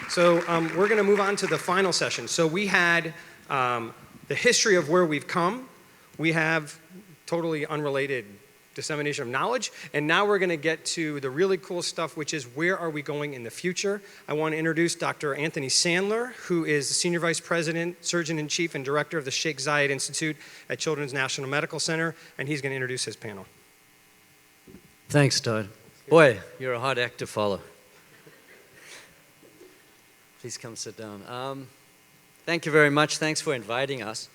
So we're going to move on to the final session. So we had the history of where we've come. We have totally unrelated dissemination of knowledge. And now we're going to get to the really cool stuff, which is where are we going in the future? I want to introduce Dr. Anthony Sandler, who is the Senior Vice President, Surgeon-in-Chief, and Director of the Sheikh Zayed Institute at Children's National Medical Center, and he's going to introduce his panel. Thanks, Todd. Boy, you're a hard act to follow. Please come sit down. Thank you very much. Thanks for inviting us.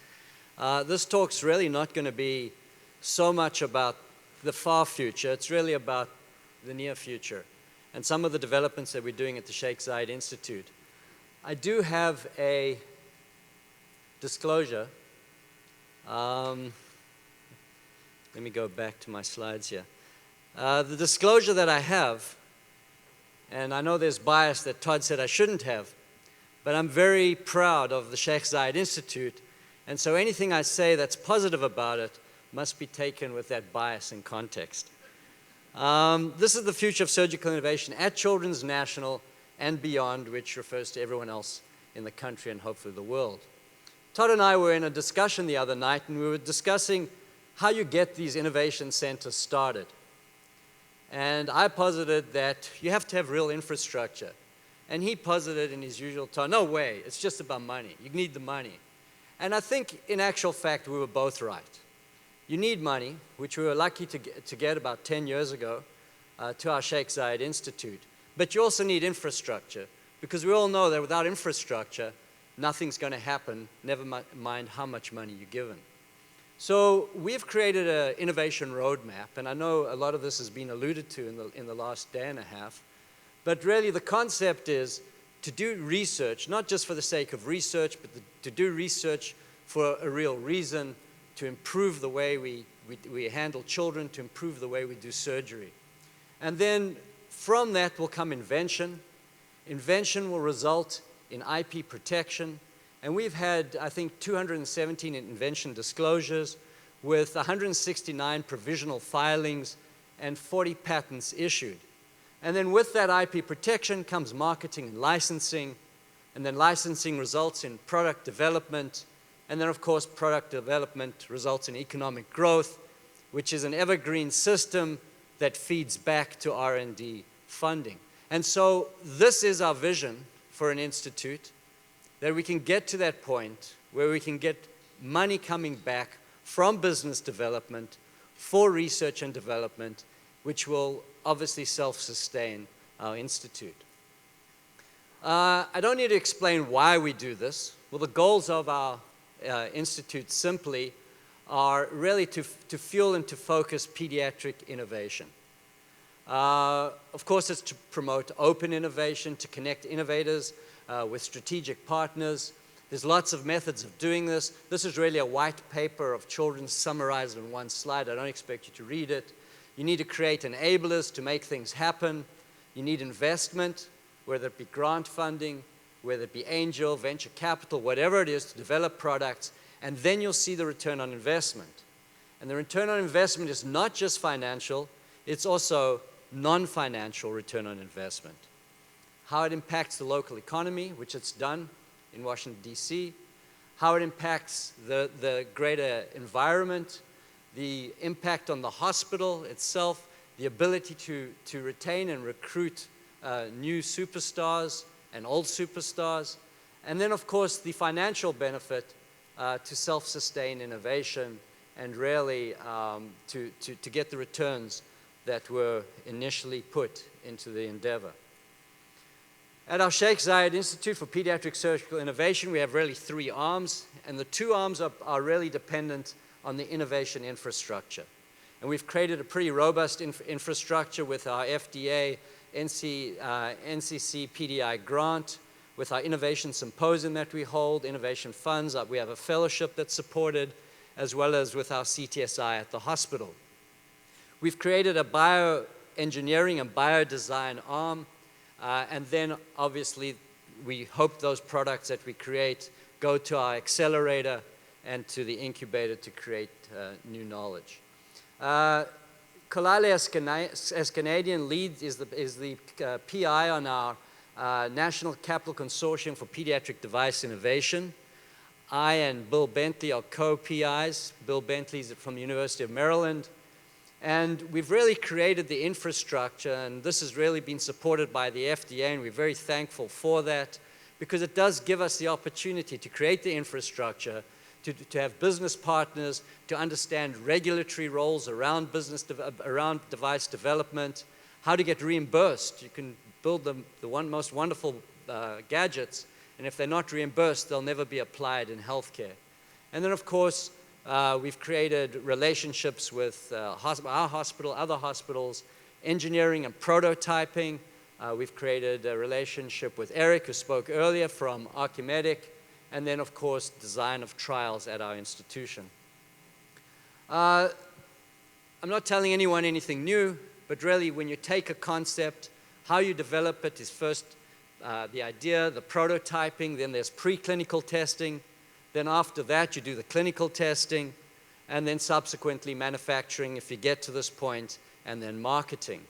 This talk's really not going to be so much about the far future. It's really about the near future and some of the developments that we're doing at the Sheikh Zayed Institute. I do have a disclosure. Let me go back to my slides here. The disclosure that I have, and I know there's bias that Todd said I shouldn't have, but I'm very proud of the Sheikh Zayed Institute, and so anything I say that's positive about it must be taken with that bias in context. This is the future of surgical innovation at Children's National and beyond, which refers to everyone else in the country and hopefully the world. Todd and I were in a discussion the other night, and we were discussing how you get these innovation centers started. And I posited that you have to have real infrastructure. And he posited in his usual tone, no way, it's just about money. You need the money. And I think in actual fact, we were both right. You need money, which we were lucky to get about 10 years ago to our Sheikh Zayed Institute. But you also need infrastructure, because we all know that without infrastructure, nothing's going to happen, never mind how much money you're given. So we've created an innovation roadmap, and I know a lot of this has been alluded to in the last day and a half, but really the concept is to do research, not just for the sake of research, but to do research for a real reason, to improve the way we handle children, to improve the way we do surgery. And then from that will come invention. Invention will result in IP protection. And we've had, I think, 217 invention disclosures with 169 provisional filings and 40 patents issued. And then with that IP protection comes marketing and licensing. And then licensing results in product development. And then, of course, product development results in economic growth, which is an evergreen system that feeds back to R&D funding. And so this is our vision for an institute, that we can get to that point where we can get money coming back from business development for research and development, which will obviously self-sustain our institute. I don't need to explain why we do this. Well, the goals of our institute simply are really to fuel and to focus pediatric innovation. Of course, it's to promote open innovation, to connect innovators with strategic partners. There's lots of methods of doing this. This is really a white paper of children summarized in one slide. I don't expect you to read it. You need to create enablers to make things happen. You need investment, whether it be grant funding, whether it be angel, venture capital, whatever it is, to develop products, and then you'll see the return on investment. And the return on investment is not just financial, it's also non-financial return on investment. How it impacts the local economy, which it's done in Washington, D.C., how it impacts the greater environment, the impact on the hospital itself, the ability to retain and recruit new superstars and old superstars, and then, of course, the financial benefit to self-sustain innovation and really to get the returns that were initially put into the endeavor. At our Sheikh Zayed Institute for Pediatric Surgical Innovation, we have really three arms, and the two arms are really dependent on the innovation infrastructure. And we've created a pretty robust infrastructure with our FDA, NCC PDI grant, with our innovation symposium that we hold, innovation funds. We have a fellowship that's supported, as well as with our CTSI at the hospital. We've created a bioengineering and biodesign arm, and then obviously we hope those products that we create go to our accelerator and to the incubator to create new knowledge. Kolale Eskanadian lead is the PI on our National Capital Consortium for Pediatric Device Innovation. I and Bill Bentley are co-PIs. Bill Bentley's from the University of Maryland. And we've really created the infrastructure, and this has really been supported by the FDA, and we're very thankful for that, because it does give us the opportunity to create the infrastructure, to have business partners, to understand regulatory roles around around device development, how to get reimbursed. You can build the most wonderful gadgets, and if they're not reimbursed, they'll never be applied in healthcare. And then, of course, we've created relationships with our hospital, other hospitals, engineering and prototyping. We've created a relationship with Eric, who spoke earlier, from Archimedic, and then, of course, design of trials at our institution. I'm not telling anyone anything new, but really, when you take a concept, how you develop it is first the idea, the prototyping, then there's preclinical testing, then after that you do the clinical testing, and then subsequently manufacturing if you get to this point, and then marketing.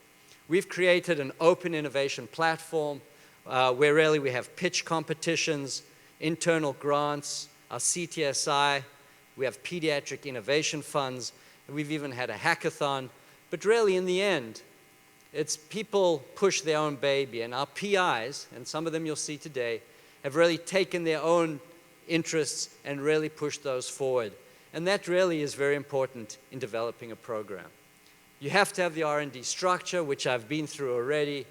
We've created an open innovation platform where really we have pitch competitions, internal grants, our CTSI, we have pediatric innovation funds, and we've even had a hackathon. But really, in the end, it's people push their own baby, and our PIs, and some of them you'll see today, have really taken their own interests and really pushed those forward. And that really is very important in developing a program. You have to have the R&D structure, which I've been through already,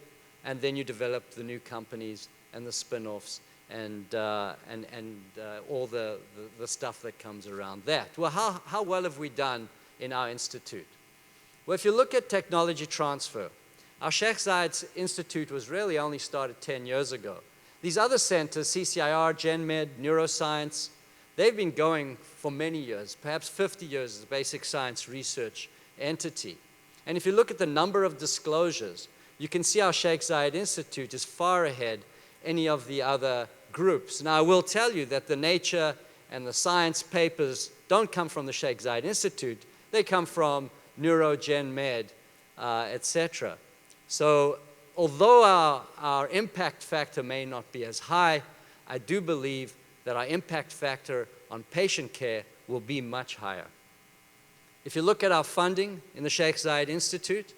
and then you develop the new companies and the spin-offs and all the stuff that comes around that. Well, how well have we done in our institute? Well, if you look at technology transfer, our Sheikh Zayed Institute was really only started 10 years ago. These other centers, CCIR, GenMed, Neuroscience, they've been going for many years, perhaps 50 years as a basic science research entity. And if you look at the number of disclosures, you can see our Sheikh Zayed Institute is far ahead any of the other groups. Now, I will tell you that the Nature and the Science papers don't come from the Sheikh Zayed Institute. They come from Neuro, GenMed, etc. So although our impact factor may not be as high, I do believe that our impact factor on patient care will be much higher. If you look at our funding in the Sheikh Zayed Institute,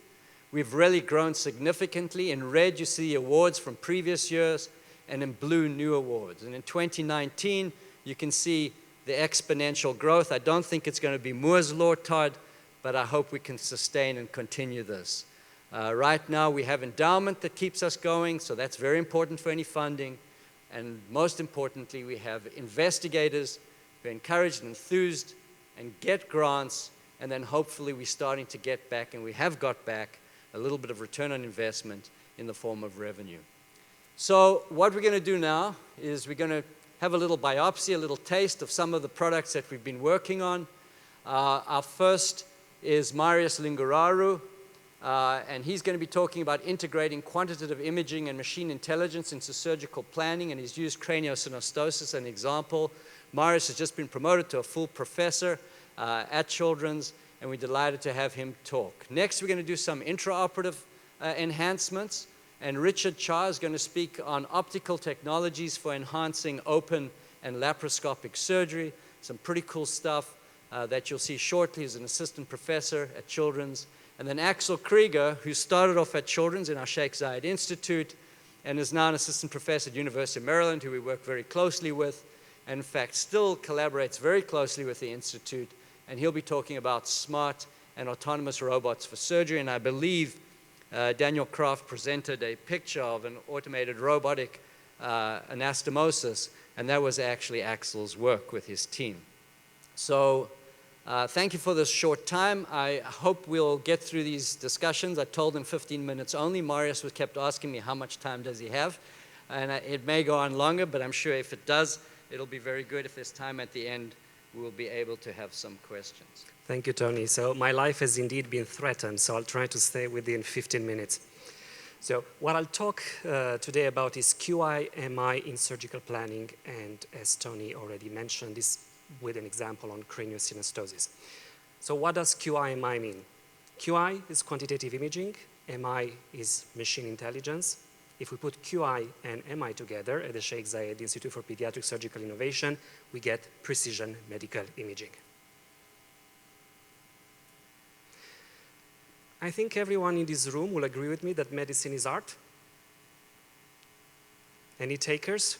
we've really grown significantly. In red, you see awards from previous years, and in blue, new awards. And in 2019, you can see the exponential growth. I don't think it's going to be Moore's Law, Todd, but I hope we can sustain and continue this. Right now, we have endowment that keeps us going, so that's very important for any funding. And most importantly, we have investigators who are encouraged and enthused and get grants, and then hopefully we're starting to get back, and we have got back, a little bit of return on investment in the form of revenue. So what we're going to do now is we're going to have a little biopsy, a little taste of some of the products that we've been working on. Our first is Marius Linguraru, and he's going to be talking about integrating quantitative imaging and machine intelligence into surgical planning, and he's used craniosynostosis as an example. Marius has just been promoted to a full professor at Children's, and we're delighted to have him talk. Next, we're going to do some intraoperative enhancements, and Richard Cha is going to speak on optical technologies for enhancing open and laparoscopic surgery. Some pretty cool stuff that you'll see shortly. He's an assistant professor at Children's. And then Axel Krieger, who started off at Children's in our Sheikh Zayed Institute and is now an assistant professor at University of Maryland, who we work very closely with, and in fact still collaborates very closely with the Institute. And he'll be talking about smart and autonomous robots for surgery. And I believe Daniel Kraft presented a picture of an automated robotic anastomosis, and that was actually Axel's work with his team. So thank you for this short time. I hope we'll get through these discussions. I told him 15 minutes only. Marius was kept asking me how much time does he have, and it may go on longer, but I'm sure if it does, it'll be very good. If there's time at the end, we'll be able to have some questions. Thank you, Tony. So my life has indeed been threatened, so I'll try to stay within 15 minutes. So what I'll talk today about is QI/MI in surgical planning, and as Tony already mentioned, this with an example on craniosynostosis. So what does QI/MI mean? QI is quantitative imaging, MI is machine intelligence. If we put QI and MI together at the Sheikh Zayed Institute for Pediatric Surgical Innovation, we get precision medical imaging. I think everyone in this room will agree with me that medicine is art. Any takers?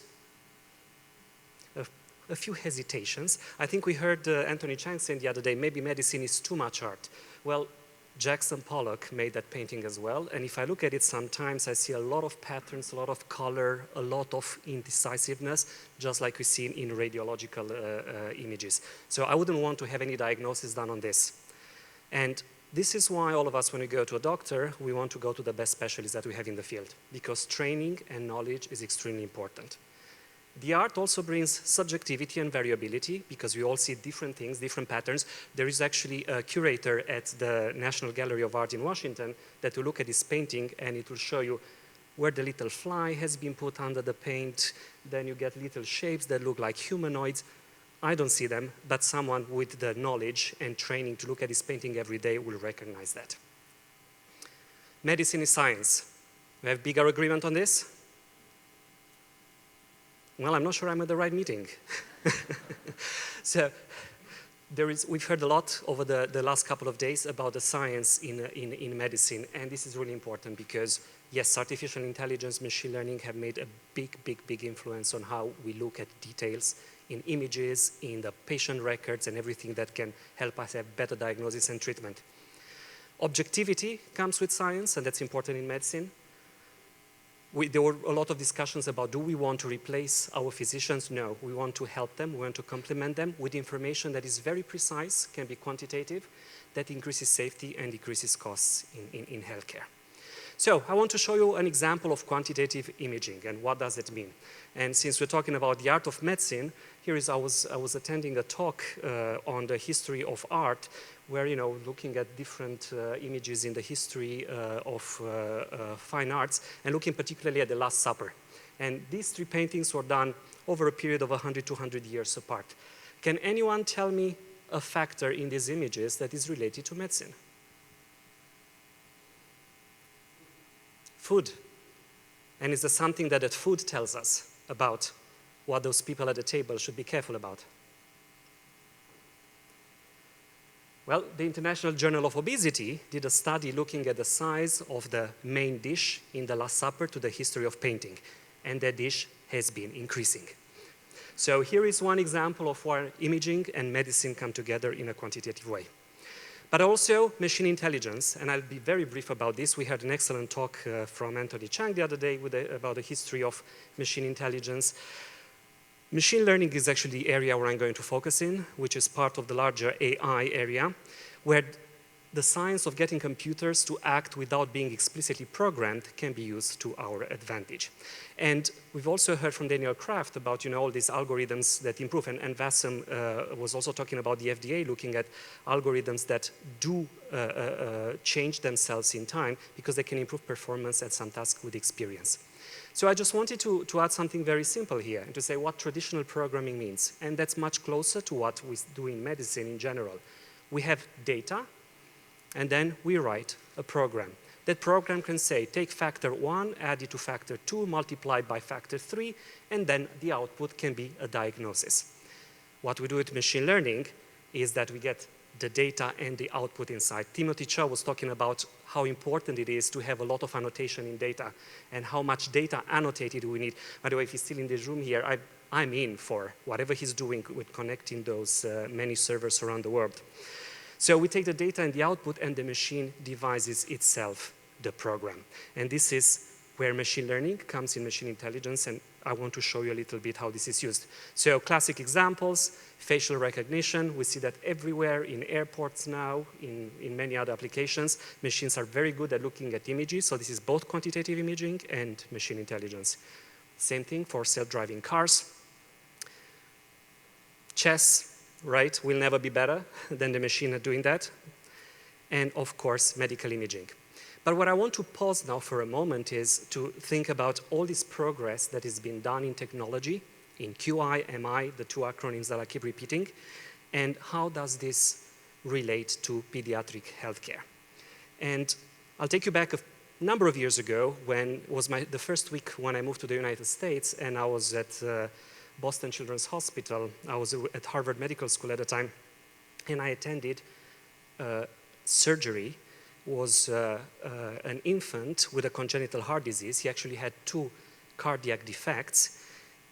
A few hesitations. I think we heard Anthony Chang saying the other day, maybe medicine is too much art. Well, Jackson Pollock made that painting as well, and if I look at it sometimes, I see a lot of patterns, a lot of color, a lot of indecisiveness, just like we see in radiological images. So I wouldn't want to have any diagnosis done on this. And this is why all of us, when we go to a doctor, we want to go to the best specialists that we have in the field, because training and knowledge is extremely important. The art also brings subjectivity and variability, because we all see different things, different patterns. There is actually a curator at the National Gallery of Art in Washington that will look at this painting, and it will show you where the little fly has been put under the paint. Then you get little shapes that look like humanoids. I don't see them, but someone with the knowledge and training to look at this painting every day will recognize that. Medicine is science. We have bigger agreement on this? Well, I'm not sure I'm at the right meeting. So we've heard a lot over the last couple of days about the science in medicine, and this is really important because, yes, artificial intelligence, machine learning have made a big influence on how we look at details in images, in the patient records, and everything that can help us have better diagnosis and treatment. Objectivity comes with science, and that's important in medicine. There were a lot of discussions about, do we want to replace our physicians? No, we want to help them, we want to complement them with information that is very precise, can be quantitative, that increases safety and decreases costs in healthcare. So I want to show you an example of quantitative imaging and what does it mean. And since we're talking about the art of medicine, here is I was attending a talk on the history of art, where, looking at different images in the history of fine arts, and looking particularly at the Last Supper. And these three paintings were done over a period of 100 to 200 years apart. Can anyone tell me a factor in these images that is related to medicine? Food. And is there something that food tells us about what those people at the table should be careful about? Well, the International Journal of Obesity did a study looking at the size of the main dish in the Last Supper to the history of painting, and that dish has been increasing. So here is one example of where imaging and medicine come together in a quantitative way. But also machine intelligence, and I'll be very brief about this. We had an excellent talk from Anthony Chang the other day about the history of machine intelligence. Machine learning is actually the area where I'm going to focus in, which is part of the larger AI area, where the science of getting computers to act without being explicitly programmed can be used to our advantage. And we've also heard from Daniel Kraft about all these algorithms that improve, and Vassam was also talking about the FDA looking at algorithms that do change themselves in time because they can improve performance at some task with experience. So I just wanted to add something very simple here and to say what traditional programming means. And that's much closer to what we do in medicine in general. We have data, and then we write a program. That program can say, take factor 1, add it to factor 2, multiply by factor 3, and then the output can be a diagnosis. What we do with machine learning is that we get the data and the output inside. Timothy Cho was talking about how important it is to have a lot of annotation in data and how much data annotated we need. By the way, if he's still in this room here, I'm in for whatever he's doing with connecting those many servers around the world. So we take the data and the output, and the machine devises itself the program. And this is where machine learning comes in machine intelligence, and I want to show you a little bit how this is used. So classic examples, facial recognition. We see that everywhere in airports now, in many other applications. Machines are very good at looking at images, so this is both quantitative imaging and machine intelligence. Same thing for self-driving cars. Chess, right, will never be better than the machine at doing that. And of course, medical imaging. But what I want to pause now for a moment is to think about all this progress that has been done in technology, in QI, MI, the two acronyms that I keep repeating, and how does this relate to pediatric healthcare. And I'll take you back a number of years ago, when it was the first week when I moved to the United States, and I was at Boston Children's Hospital. I was at Harvard Medical School at the time, and I attended surgery. Was an infant with a congenital heart disease. He actually had 2 cardiac defects,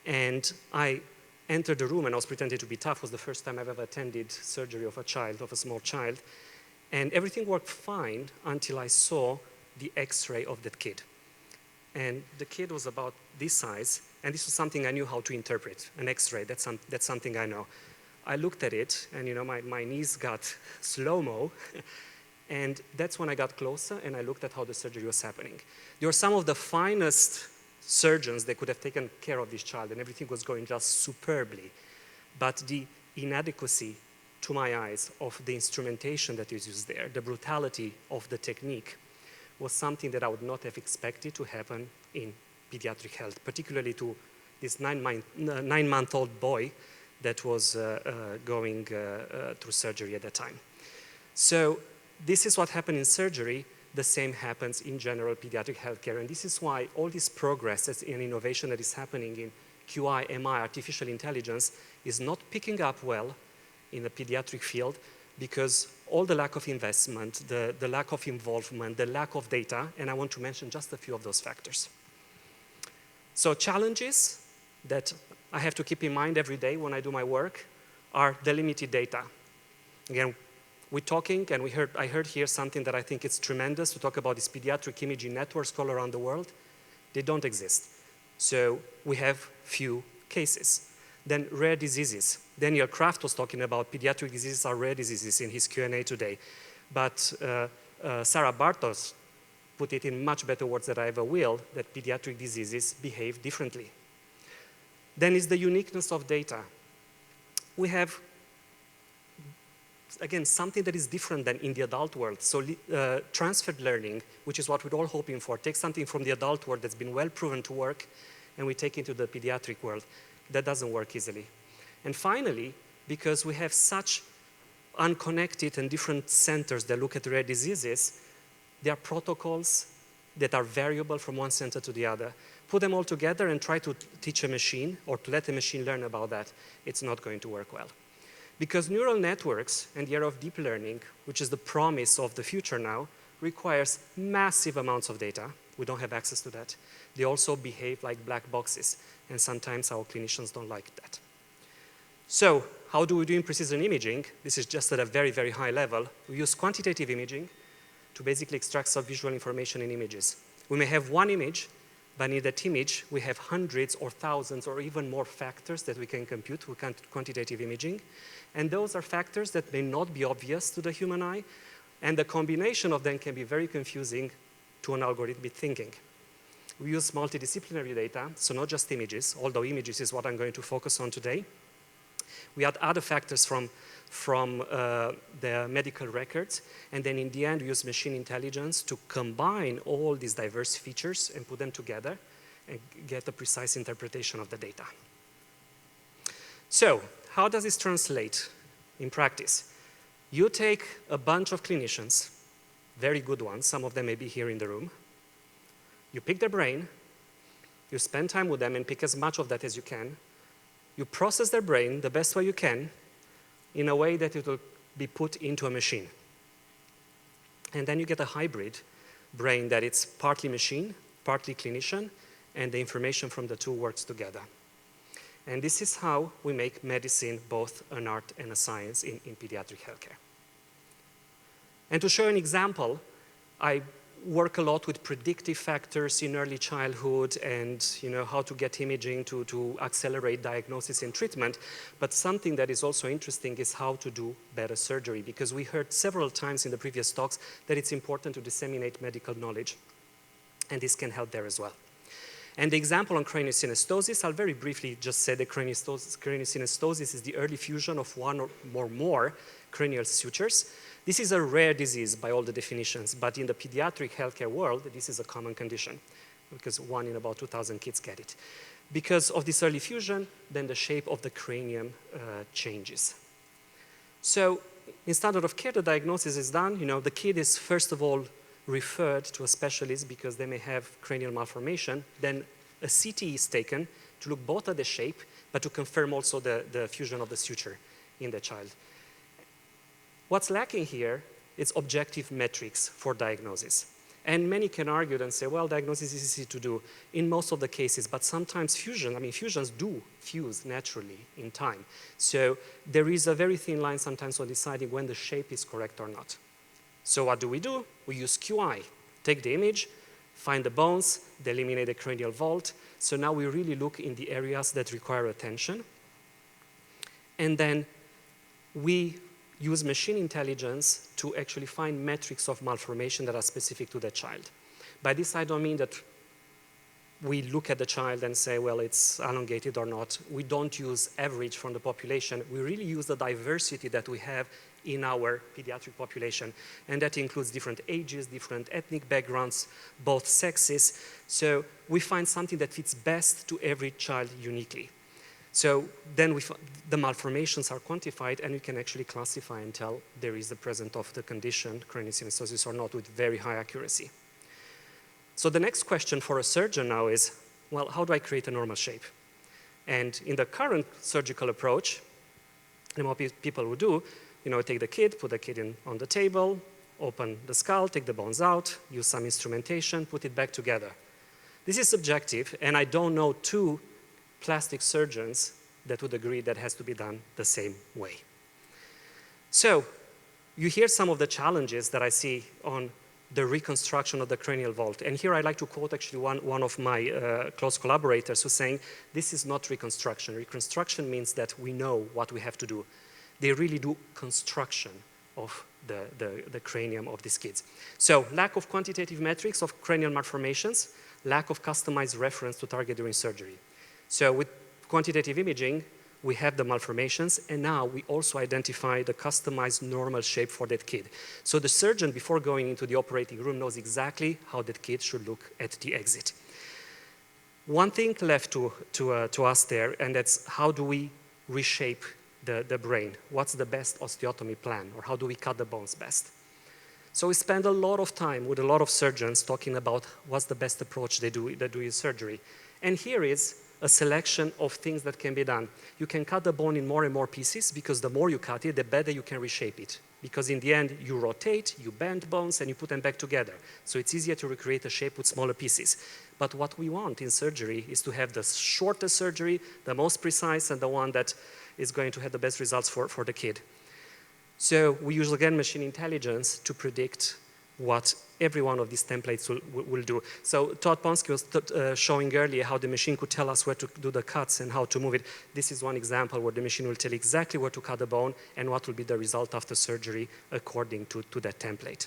and I entered the room and I was pretending to be tough. It was the first time I've ever attended surgery of a child, of a small child, and everything worked fine until I saw the X-ray of that kid. And the kid was about this size, and this was something I knew how to interpret, an X-ray. That's something I know. I looked at it, and my knees got slow-mo. And that's when I got closer and I looked at how the surgery was happening. They were some of the finest surgeons that could have taken care of this child, and everything was going just superbly. But the inadequacy, to my eyes, of the instrumentation that is used there, the brutality of the technique, was something that I would not have expected to happen in pediatric health, particularly to this 9-month-old boy that was going through surgery at that time. So this is what happened in surgery. The same happens in general pediatric healthcare. And this is why all this progress and innovation that is happening in QI, MI, artificial intelligence, is not picking up well in the pediatric field, because all the lack of investment, the lack of involvement, the lack of data, and I want to mention just a few of those factors. So challenges that I have to keep in mind every day when I do my work are the limited data. Again, we're talking, and I heard here something that I think is tremendous. We talk about these pediatric imaging networks all around the world. They don't exist. So we have few cases. Then rare diseases. Daniel Kraft was talking about pediatric diseases are rare diseases in his Q&A today. But Sarah Bartos put it in much better words than I ever will, that pediatric diseases behave differently. Then is the uniqueness of data. We have, again, something that is different than in the adult world. So transferred learning, which is what we're all hoping for, take something from the adult world that's been well proven to work, and we take it into the pediatric world. That doesn't work easily. And finally, because we have such unconnected and different centers that look at rare diseases, there are protocols that are variable from one center to the other. Put them all together and try to teach a machine or to let a machine learn about that. It's not going to work well. Because neural networks and the era of deep learning, which is the promise of the future now, requires massive amounts of data. We don't have access to that. They also behave like black boxes, and sometimes our clinicians don't like that. So how do we do in precision imaging? This is just at a very, very high level. We use quantitative imaging to basically extract subvisual information in images. We may have one image, but in that image, we have hundreds or thousands or even more factors that we can compute with quantitative imaging. And those are factors that may not be obvious to the human eye, and the combination of them can be very confusing to an algorithmic thinking. We use multidisciplinary data, so not just images, although images is what I'm going to focus on today. We add other factors from the medical records, and then in the end, we use machine intelligence to combine all these diverse features and put them together and get a precise interpretation of the data. So, how does this translate in practice? You take a bunch of clinicians, very good ones, some of them may be here in the room. You pick their brain, you spend time with them and pick as much of that as you can. You process their brain the best way you can in a way that it will be put into a machine. And then you get a hybrid brain that it's partly machine, partly clinician, and the information from the two works together. And this is how we make medicine both an art and a science in pediatric healthcare. And to show an example, I work a lot with predictive factors in early childhood and how to get imaging to accelerate diagnosis and treatment. But something that is also interesting is how to do better surgery, because we heard several times in the previous talks that it's important to disseminate medical knowledge, and this can help there as well. And the example on craniosynostosis, I'll very briefly just say that craniosynostosis is the early fusion of one or more cranial sutures. This is a rare disease by all the definitions, but in the pediatric healthcare world, this is a common condition because 1 in about 2,000 kids get it. Because of this early fusion, then the shape of the cranium changes. So in standard of care, the diagnosis is done. The kid is, first of all, referred to a specialist because they may have cranial malformation. Then a CT is taken to look both at the shape, but to confirm also the fusion of the suture in the child. What's lacking here is objective metrics for diagnosis. And many can argue and say, well, diagnosis is easy to do in most of the cases, but sometimes fusions do fuse naturally in time. So there is a very thin line sometimes on deciding when the shape is correct or not. So what do? We use QI. Take the image, find the bones, eliminate the cranial vault. So now we really look in the areas that require attention. And then we use machine intelligence to actually find metrics of malformation that are specific to the child. By this, I don't mean that we look at the child and say, well, it's elongated or not. We don't use average from the population. We really use the diversity that we have in our pediatric population. And that includes different ages, different ethnic backgrounds, both sexes. So we find something that fits best to every child uniquely. So then the malformations are quantified, and we can actually classify and tell there is the presence of the condition, craniosynostosis or not, with very high accuracy. So the next question for a surgeon now is, well, how do I create a normal shape? And in the current surgical approach, what people would do, take the kid, put the kid on the table, open the skull, take the bones out, use some instrumentation, put it back together. This is subjective, and I don't know two plastic surgeons that would agree that has to be done the same way. So you hear some of the challenges that I see on the reconstruction of the cranial vault. And here I'd like to quote actually one of my close collaborators who's saying, this is not reconstruction. Reconstruction means that we know what we have to do. They really do construction of the cranium of these kids. So lack of quantitative metrics of cranial malformations, lack of customized reference to target during surgery. So with quantitative imaging, we have the malformations, and now we also identify the customized normal shape for that kid. So the surgeon, before going into the operating room, knows exactly how that kid should look at the exit. One thing left to us there, and that's how do we reshape the brain? What's the best osteotomy plan, or how do we cut the bones best? So we spend a lot of time with a lot of surgeons talking about what's the best approach they do in surgery. And here is a selection of things that can be done. You can cut the bone in more and more pieces, because the more you cut it, the better you can reshape it. Because in the end, you rotate, you bend bones, and you put them back together. So it's easier to recreate a shape with smaller pieces. But what we want in surgery is to have the shortest surgery, the most precise, and the one that is going to have the best results for the kid. So we use, again, machine intelligence to predict what every one of these templates will do. So Todd Ponsky was showing earlier how the machine could tell us where to do the cuts and how to move it. This is one example where the machine will tell exactly where to cut the bone and what will be the result after surgery according to that template.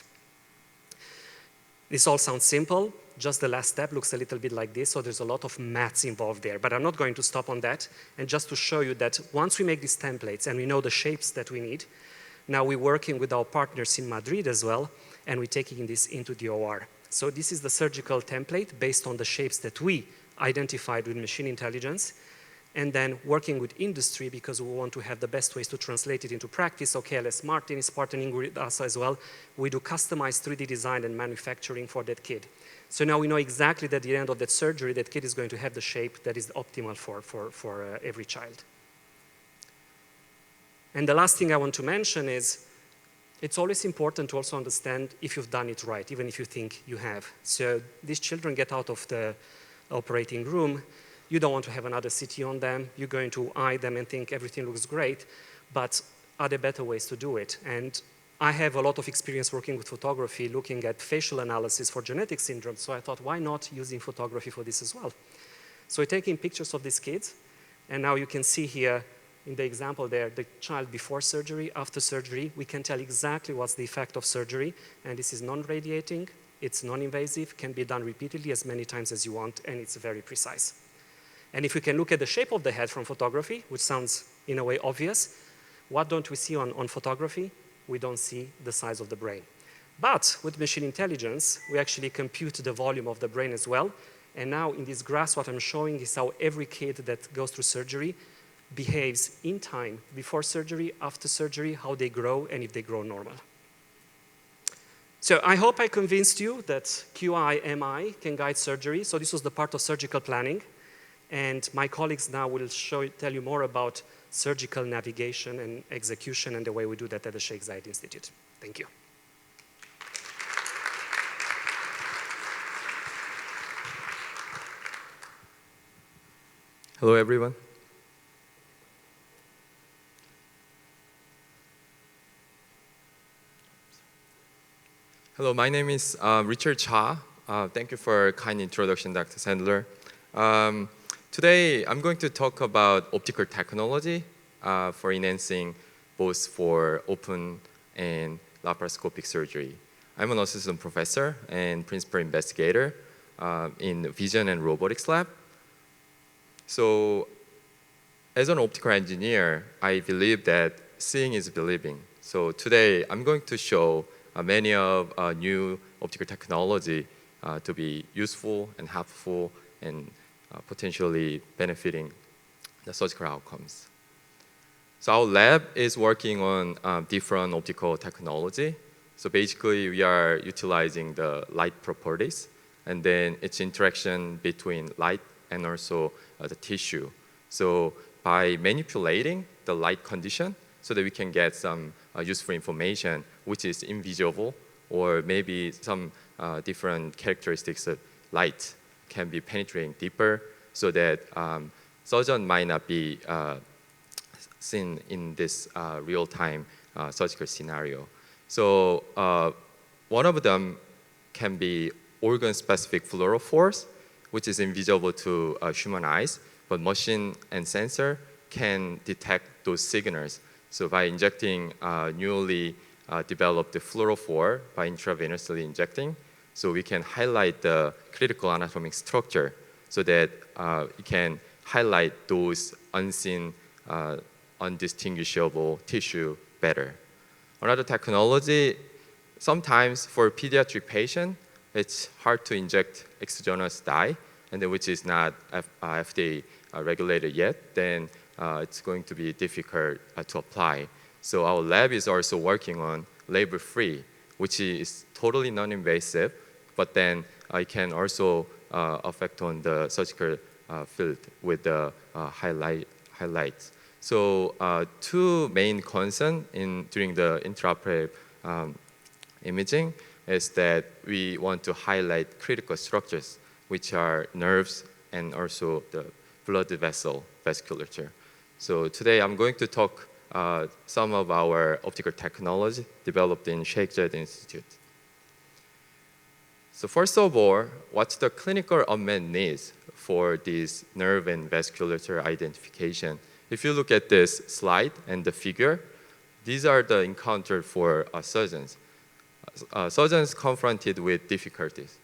This all sounds simple. Just the last step looks a little bit like this, so there's a lot of maths involved there. But I'm not going to stop on that. And just to show you that once we make these templates and we know the shapes that we need, now we're working with our partners in Madrid as well, and we're taking this into the OR. So this is the surgical template based on the shapes that we identified with machine intelligence, and then working with industry because we want to have the best ways to translate it into practice. So KLS Martin is partnering with us as well. We do customized 3D design and manufacturing for that kid. So now we know exactly that at the end of that surgery, that kid is going to have the shape that is optimal for every child. And the last thing I want to mention is it's always important to also understand if you've done it right, even if you think you have. So these children get out of the operating room. You don't want to have another CT on them. You're going to eye them and think everything looks great, but are there better ways to do it? And I have a lot of experience working with photography, looking at facial analysis for genetic syndromes, so I thought, why not using photography for this as well? So we're taking pictures of these kids, and now you can see here in the example there, the child before surgery, after surgery. We can tell exactly what's the effect of surgery, and this is non-radiating, it's non-invasive, can be done repeatedly as many times as you want, and it's very precise. And if we can look at the shape of the head from photography, which sounds in a way obvious, what don't we see on photography? We don't see the size of the brain. But with machine intelligence, we actually compute the volume of the brain as well. And now in this graph, what I'm showing is how every kid that goes through surgery behaves in time, before surgery, after surgery, how they grow, and if they grow normal. So I hope I convinced you that QI-MI can guide surgery. So this was the part of surgical planning. And my colleagues now will tell you more about surgical navigation and execution and the way we do that at the Sheikh Zayed Institute. Thank you. Hello, everyone. Hello, my name is Richard Cha. Thank you for a kind introduction, Dr. Sandler. Today, I'm going to talk about optical technology for enhancing both for open and laparoscopic surgery. I'm an assistant professor and principal investigator in the Vision and Robotics Lab. So, as an optical engineer, I believe that seeing is believing. So today, I'm going to show many of new optical technology to be useful and helpful and potentially benefiting the surgical outcomes. So our lab is working on different optical technology. So basically, we are utilizing the light properties and then its interaction between light and also the tissue. So by manipulating the light condition so that we can get some useful information which is invisible, or maybe some different characteristics of light can be penetrating deeper so that surgeon might not be seen in this real-time surgical scenario. So one of them can be organ-specific fluorophores, which is invisible to human eyes, but machine and sensor can detect those signals. So by injecting newly developed fluorophore by intravenously injecting, so we can highlight the critical anatomic structure so that we can highlight those unseen, undistinguishable tissue better. Another technology, sometimes for pediatric patient, it's hard to inject exogenous dye, and then which is not FDA regulated yet, then it's going to be difficult to apply. So our lab is also working on labor-free, which is totally non-invasive, but then it can also affect on the surgical field with the highlights. So two main concerns during the intraoperative imaging is that we want to highlight critical structures, which are nerves and also the blood vessel vasculature. So today I'm going to talk some of our optical technology developed in Sheikh Zayed Institute. So first of all, what's the clinical unmet needs for this nerve and vasculature identification? If you look at this slide and the figure, these are the encounter for surgeons. Surgeons confronted with difficulties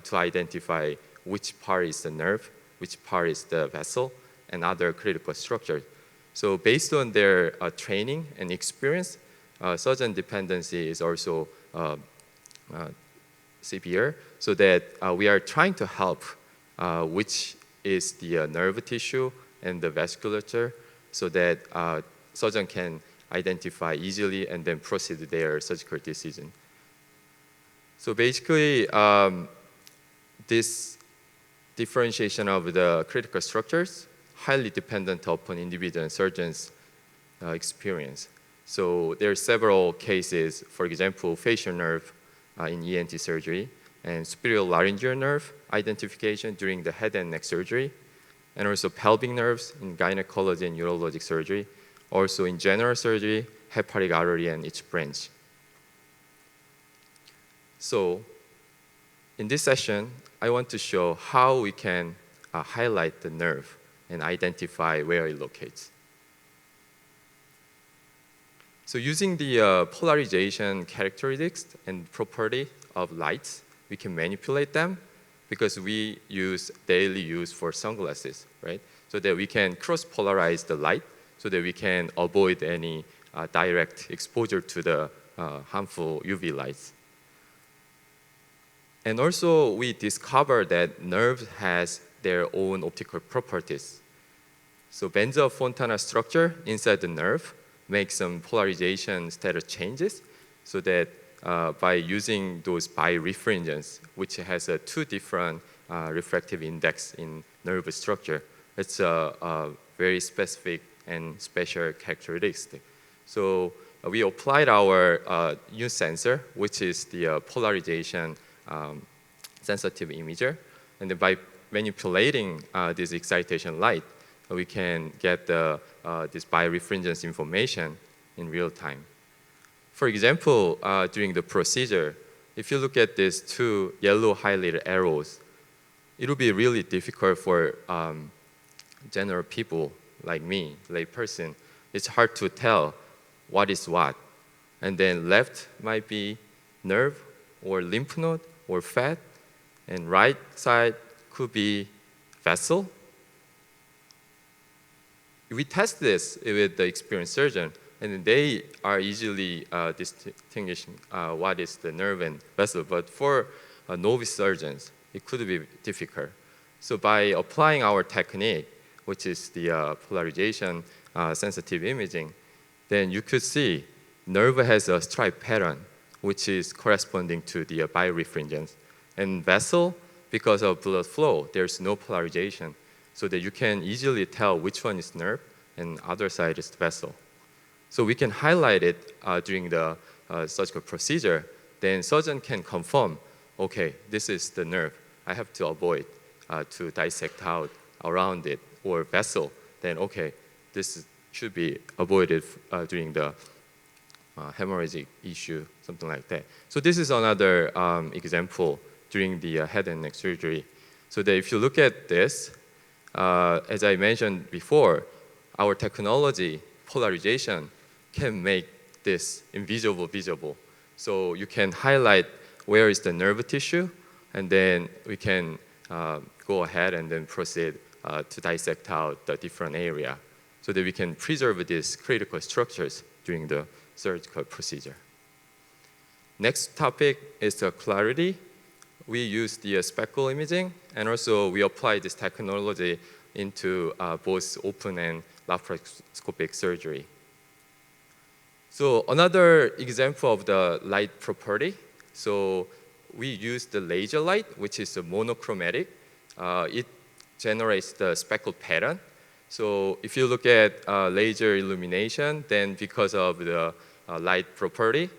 to identify which part is the nerve, which part is the vessel, and other critical structures. So based on their training and experience, surgeon dependency is also severe, so that we are trying to help which is the nerve tissue and the vasculature, so that surgeon can identify easily and then proceed their surgical decision. So basically, this differentiation of the critical structures highly dependent upon individual surgeon's experience. So there are several cases, for example, facial nerve in ENT surgery, and superior laryngeal nerve identification during the head and neck surgery, and also pelvic nerves in gynecology and urologic surgery, also in general surgery, hepatic artery and its branch. So in this session, I want to show how we can highlight the nerve and identify where it locates. So using the polarization characteristics and property of lights, we can manipulate them because we use daily use for sunglasses, right? So that we can cross-polarize the light so that we can avoid any direct exposure to the harmful UV lights. And also, we discovered that nerve has their own optical properties. So Benzo-Fontana structure inside the nerve makes some polarization status changes so that by using those birefringence, which has two different refractive index in nerve structure. It's a very specific and special characteristic. So we applied our new sensor, which is the polarization sensitive imager, and then by manipulating this excitation light, we can get this birefringence information in real time. For example, during the procedure, if you look at these two yellow highlighted arrows, it will be really difficult for general people like me, lay person. It's hard to tell what is what. And then left might be nerve or lymph node or fat, and right side could be vessel. We test this with the experienced surgeon, and they are easily distinguishing what is the nerve and vessel. But for novice surgeons, it could be difficult. So by applying our technique, which is the polarization sensitive imaging, then you could see nerve has a stripe pattern, which is corresponding to the birefringence. And vessel, because of blood flow, there's no polarization, so that you can easily tell which one is nerve and other side is the vessel. So we can highlight it during the surgical procedure. Then surgeon can confirm, okay, this is the nerve. I have to avoid to dissect out around it, or vessel. Then okay, this should be avoided during the hemorrhagic issue, something like that. So this is another example during the head and neck surgery. So that if you look at this, as I mentioned before, our technology, polarization, can make this invisible visible. So you can highlight where is the nerve tissue, and then we can go ahead and then proceed to dissect out the different area, so that we can preserve these critical structures during the surgical procedure. Next topic is the clarity. We use the speckle imaging, and also we apply this technology into both open and laparoscopic surgery. So another example of the light property. So we use the laser light, which is monochromatic. It generates the speckle pattern. So if you look at laser illumination, then because of the light property,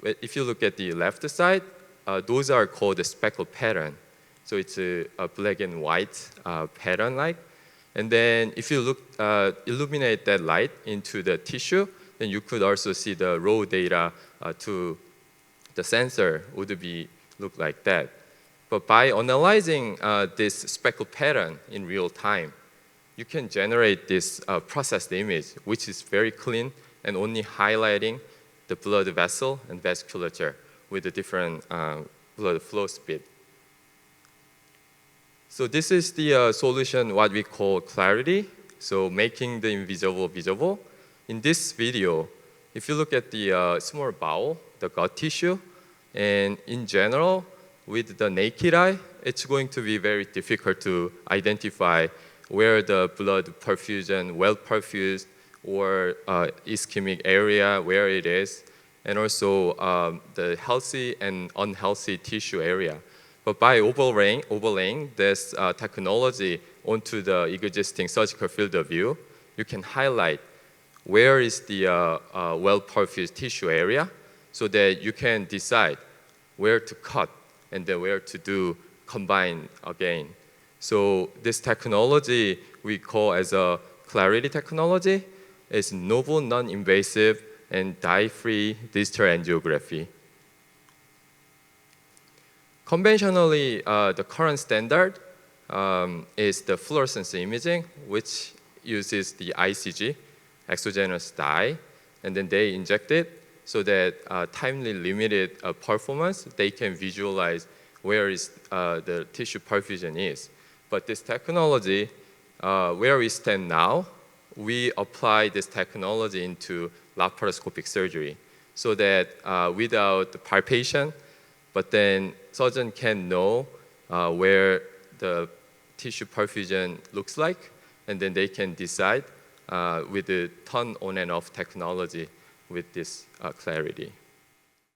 if you look at the left side, those are called the speckle pattern. So it's a black and white pattern like. And then if you look, illuminate that light into the tissue, then you could also see the raw data to the sensor would be look like that. But by analyzing this speckle pattern in real time, you can generate this processed image, which is very clean and only highlighting the blood vessel and vasculature with the different blood flow speed. So this is the solution, what we call clarity. So making the invisible visible. In this video, if you look at the small bowel, the gut tissue, and in general, with the naked eye, it's going to be very difficult to identify where the blood perfusion, well perfused, or ischemic area, where it is, and also the healthy and unhealthy tissue area. But by overlaying this technology onto the existing surgical field of view, you can highlight where is the well-perfused tissue area, so that you can decide where to cut and then where to do combine again. So this technology we call as a clarity technology is novel, non-invasive, and dye-free digital angiography. Conventionally, the current standard is the fluorescence imaging, which uses the ICG, exogenous dye, and then they inject it so that timely limited performance, they can visualize where is the tissue perfusion is. But this technology, where we stand now, we apply this technology into laparoscopic surgery, so that without the palpation, but then surgeon can know where the tissue perfusion looks like, and then they can decide with the turn on and off technology with this clarity.